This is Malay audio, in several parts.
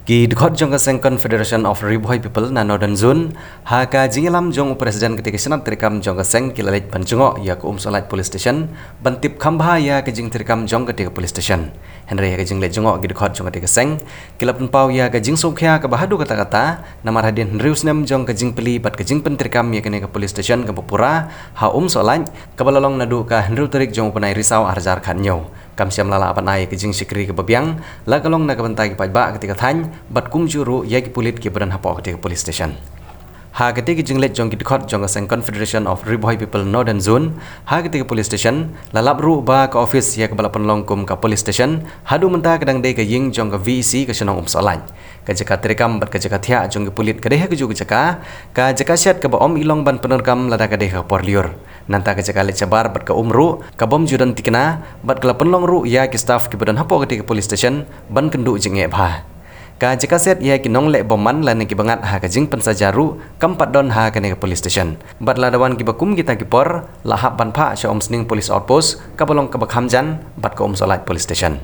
Ki dukot jong kaseng Confederation of Riboy People na Northern Zone ha ka jingilam jong presiden ketika senat terikam jong kaseng kilalit panjungo ya ke Salat Police Station bantip khambha ya ke jing terikam jong ketika Police Station Henry ya ke jing let jongo ki dukot jong ketika seng kilap pau ya ke jing sokhya ke bahadu kata-kata namar hadin Henry usnem jong ke jing peli bat ke jing penterikam ya ke Police Station ke Pura ha Salat ke balalong nadu ka Henry terik jong penai risau arjar khanyo kam siam lala apan ai ke jing sikri ke babiang la kalong na kabantai ki pajba ketika thany bat kum juru ya ki pulit ki badan hapo ketika Police Station ha ketika jing let jong ki dikot jong kaseng Confederation of Riboy People Northern Zone ha ketika Police Station lalap ru ba ke office ya ke balapan longkum ke Police Station hadu menta kadang de ke ying jong ke VEC ke senong salan ka jaka terekam bat ka jaka thia jong ki pulit ke deh ke ju ke jaka ka jaka syat ke ba om ilong ban penerkam lada ka deh ke porliur nanta ke jaka let cabar bat ka umru ka bom judan tikna bat kala penlong ru ya ki staff ki badan hapo ketika Police Station ban kendu jing e bha ka jika set ya ki nong le boman lan ki bangat ha ka jing pensajaru kampat don ha ka ne Police Station bat ladawan ki bakum kita ki por lahap ban pha sha sning police outpost ka bolong ka bakhamjan bat ka Salat Police Station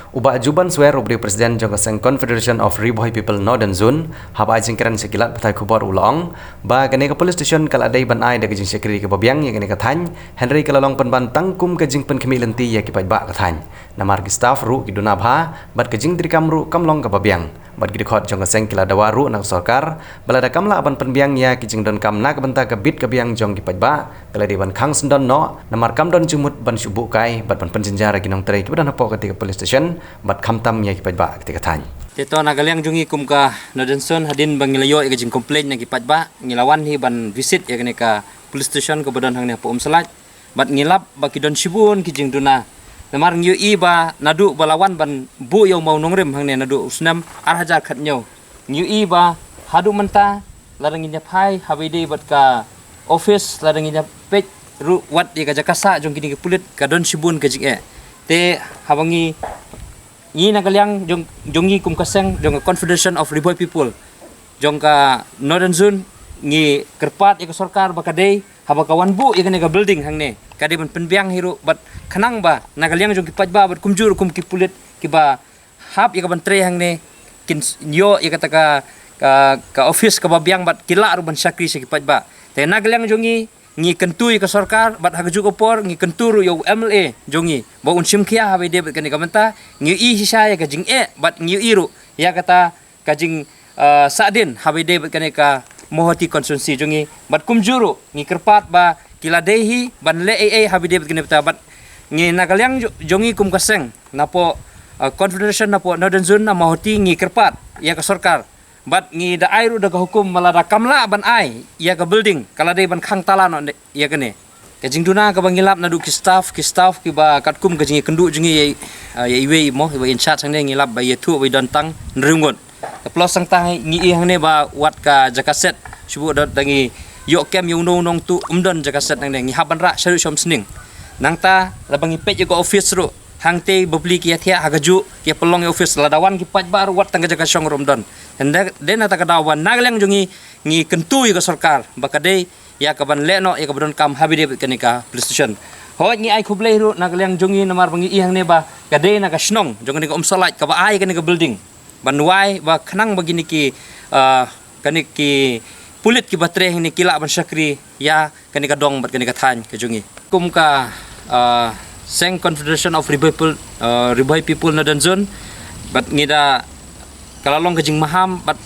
uba juban swer ubri presiden jong kaseng Confederation of Riboy People Northern Zone haba jingkran sekilat patai kubor ulong ba ka ne Police Station kala dai ban ai de jing sekri ke babiang ya ka thany Henry kalalong penban tangkum ka jing pen khemi lenti ya ki pajba ka thany namar ki staff ru ki dunabha bat ke jing dirikam ru kamlong ka babiang bat ki dikhot jong kaseng kila dawaru nang sarkar balada kamla aban penbiang ya ki jing don kam na ka banta ka bit ka biang jong ki pajba kala di ban khang sendon no namar kam don jumut ban subu kai bat ban penjenjara ki nong trai ki badan hapo ketika Police Station bat khamtam ya ki pajba ketika thany Teto nagaliang jungi kum ka Northern Zone hadin bangilayo ka jing complaint na ki pajba ngilawan hi ban visit ya kene ka Police Station ka badan hang ne po Salat bat ngilap ba ki don sibun ki jing duna namar ngiu iba nadu balawan ban bu yang mau nongrim hang ne nadu usnam arhajar khatnyo ngiu iba hadu menta larang nya phai habide bat ka office larang nya pej ru wat ya ka jakasa jong kini pulit ka don sibun ka jing e te habangi ni nagaliang jongi kum kaseng jong Confederation of Riboy People jong ka Northern Zone ngi kerpat ya ka sarkar bakadei haba kawan bu ya ka building hang ne kade ban penbiang hiru bat khanang ba nagaliang jong ki pajba bat kumjur kum ki pulit ki ba hap ya ka ban tre hang ne kin yo ya kata ka office ka babiang bat kila ru ban sakri se ki pajba te nagaliang jongi ngi kentui ka sarkar bat hagju ko por ngi kenturu yo MLA jongi ba unsim khia habe de kan ka menta ngi i hisa ya ka jing e bat ngi iru ya kata ka jing sadin habe de kan ka mohoti konsensi jongi bat kumjuru ngi kerpat ba kila dehi ban le habe de kan bat ngi nagaliang jongi kum kaseng napo Confederation napo Northern Zone na mohoti ngi kerpat ya ka sarkar bat ngi da airu da hukum malada kamla ban ai ya ka building kala dei ban khang talan ya kene ka jingduna ka bangilap nadu ki staff ki ba katkum ka jingi kendu jingi ya iwe mo ba in chat sang ne ngilap ba yetu ba dantang nrungon ka plus sang tang ngi hang ne ba wat ka jakaset subu da dangi yo kem yung nong tu umdon jakaset nang ngi haban ra sharu shom sning nang ta la bangi pej ko office ru hang te bobli ki athia hagaju ki pelong office ladawan ki pajbar wat tang jaga shong romdon henda den ata kadawan naglang jungi ngi kentui ka sarkar bakade ya ka ban leno ya ka badon kam habide kenika Police Station ho ngi ai khuble ru naglang jungi namar bangi ihang ne ba kade na ka snong jong ni ka Salat ka ba ai kenika building banwai ba khanang bagini ki kaniki pulit ki batre ni kila ban sakri ya kenika dong bat kenika thany ka jungi kum ka Seng Confederation of Riboy People Northern Zone bat ngida kalalong kajing maham bat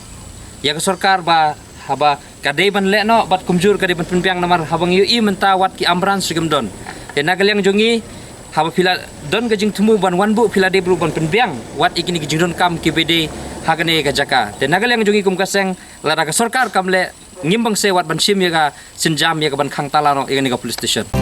ya ka sarkar ba haba kadai ban le no bat kumjur kadai ban penpiang namar habang yu i menta wat ki amran sugam don te nagaliang jongi haba pila don kajing temu ban wanbu pila de bru ban penpiang wat ikini kajing don kam ki bede hagane ka jaka te nagaliang jongi kum kaseng lara ka sarkar kam le ngimbang se wat ban sim ya ka sinjam ya ka ban khang talano ikani ka Police Station